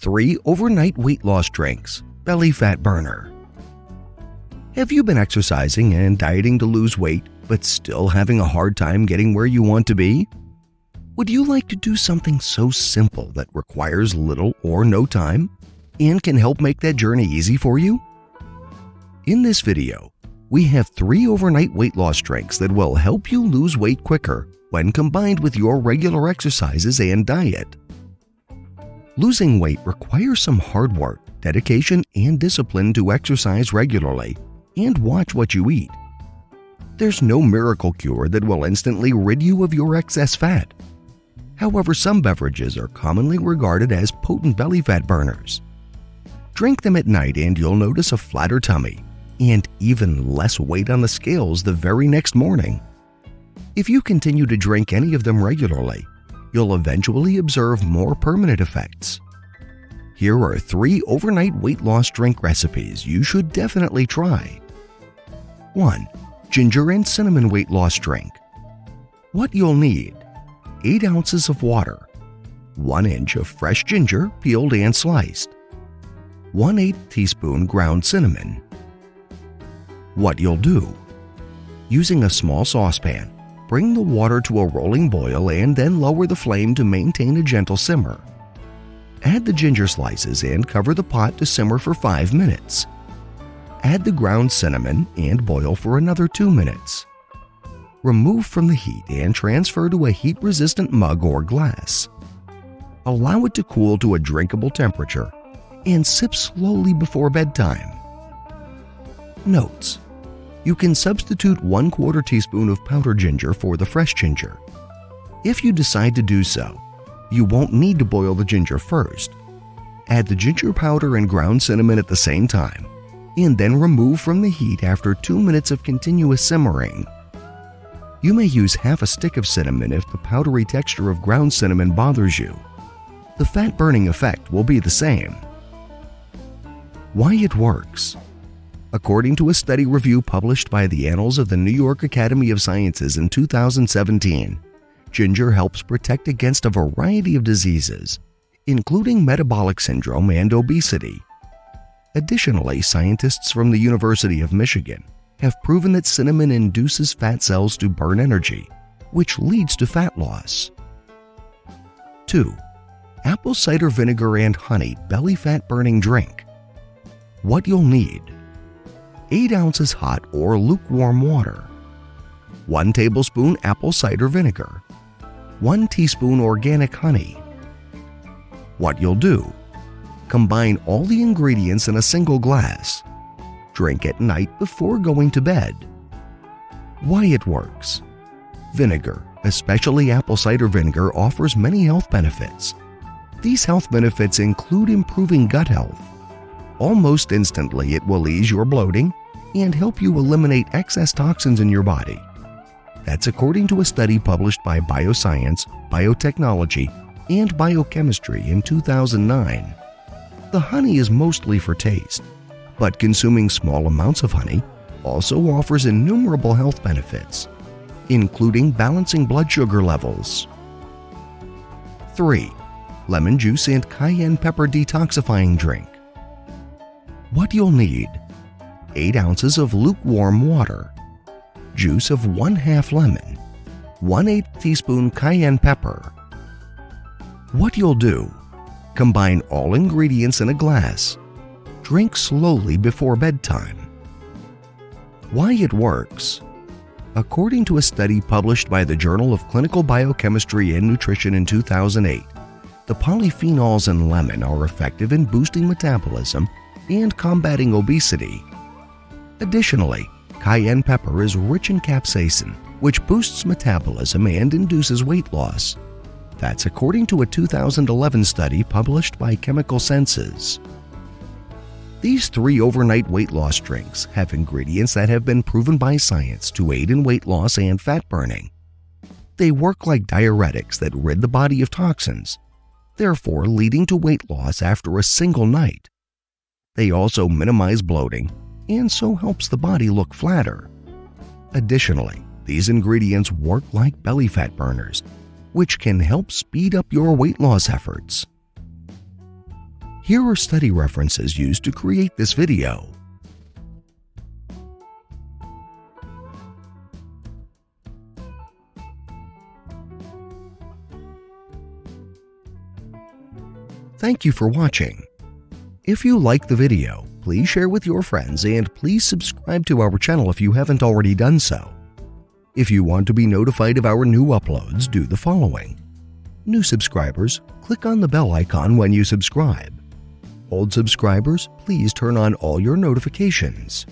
3 overnight weight loss drinks, belly fat burner. Have you been exercising and dieting to lose weight, but still having a hard time getting where you want to be? Would you like to do something so simple that requires little or no time and can help make that journey easy for you? In this video, we have 3 overnight weight loss drinks that will help you lose weight quicker when combined with your regular exercises and diet. Losing weight requires some hard work, dedication, and discipline to exercise regularly and watch what you eat. There's no miracle cure that will instantly rid you of your excess fat. However, some beverages are commonly regarded as potent belly fat burners. Drink them at night and you'll notice a flatter tummy and even less weight on the scales the very next morning. If you continue to drink any of them regularly, you'll eventually observe more permanent effects. Here are 3 overnight weight loss drink recipes you should definitely try. 1. Ginger and cinnamon weight loss drink. What you'll need: 8 ounces of water, 1 inch of fresh ginger peeled and sliced, 1/8 teaspoon ground cinnamon. What you'll do: using a small saucepan, bring the water to a rolling boil and then lower the flame to maintain a gentle simmer. Add the ginger slices and cover the pot to simmer for 5 minutes. Add the ground cinnamon and boil for another 2 minutes. Remove from the heat and transfer to a heat-resistant mug or glass. Allow it to cool to a drinkable temperature and sip slowly before bedtime. Notes: you can substitute 1/4 teaspoon of powdered ginger for the fresh ginger. If you decide to do so, you won't need to boil the ginger first. Add the ginger powder and ground cinnamon at the same time, and then remove from the heat after 2 minutes of continuous simmering. You may use half a stick of cinnamon if the powdery texture of ground cinnamon bothers you. The fat-burning effect will be the same. Why it works. According to a study review published by the Annals of the New York Academy of Sciences in 2017, ginger helps protect against a variety of diseases, including metabolic syndrome and obesity. Additionally, scientists from the University of Michigan have proven that cinnamon induces fat cells to burn energy, which leads to fat loss. 2. Apple cider vinegar and honey belly fat burning drink. What you'll need: 8 ounces hot or lukewarm water, 1 tablespoon apple cider vinegar, 1 teaspoon organic honey. What you'll do: combine all the ingredients in a single glass. Drink at night before going to bed. Why it works. Vinegar, especially apple cider vinegar, offers many health benefits. These health benefits include improving gut health. Almost instantly, it will ease your bloating and help you eliminate excess toxins in your body. That's according to a study published by Bioscience, Biotechnology, and Biochemistry in 2009. The honey is mostly for taste, but consuming small amounts of honey also offers innumerable health benefits, including balancing blood sugar levels. 3. Lemon juice and cayenne pepper detoxifying drink. What you'll need: 8 ounces of lukewarm water, juice of 1/2 lemon, 1/8 teaspoon cayenne pepper. What you'll do: combine all ingredients in a glass. Drink slowly before bedtime. Why it works. According to a study published by the Journal of Clinical Biochemistry and Nutrition in 2008, the polyphenols in lemon are effective in boosting metabolism and combating obesity. Additionally, cayenne pepper is rich in capsaicin, which boosts metabolism and induces weight loss. That's according to a 2011 study published by Chemical Senses. These 3 overnight weight loss drinks have ingredients that have been proven by science to aid in weight loss and fat burning. They work like diuretics that rid the body of toxins, therefore leading to weight loss after a single night. They also minimize bloating and so helps the body look flatter. Additionally, these ingredients work like belly fat burners, which can help speed up your weight loss efforts. Here are study references used to create this video. Thank you for watching. If you liked the video, please share with your friends and please subscribe to our channel if you haven't already done so. If you want to be notified of our new uploads, do the following. New subscribers, click on the bell icon when you subscribe. Old subscribers, please turn on all your notifications.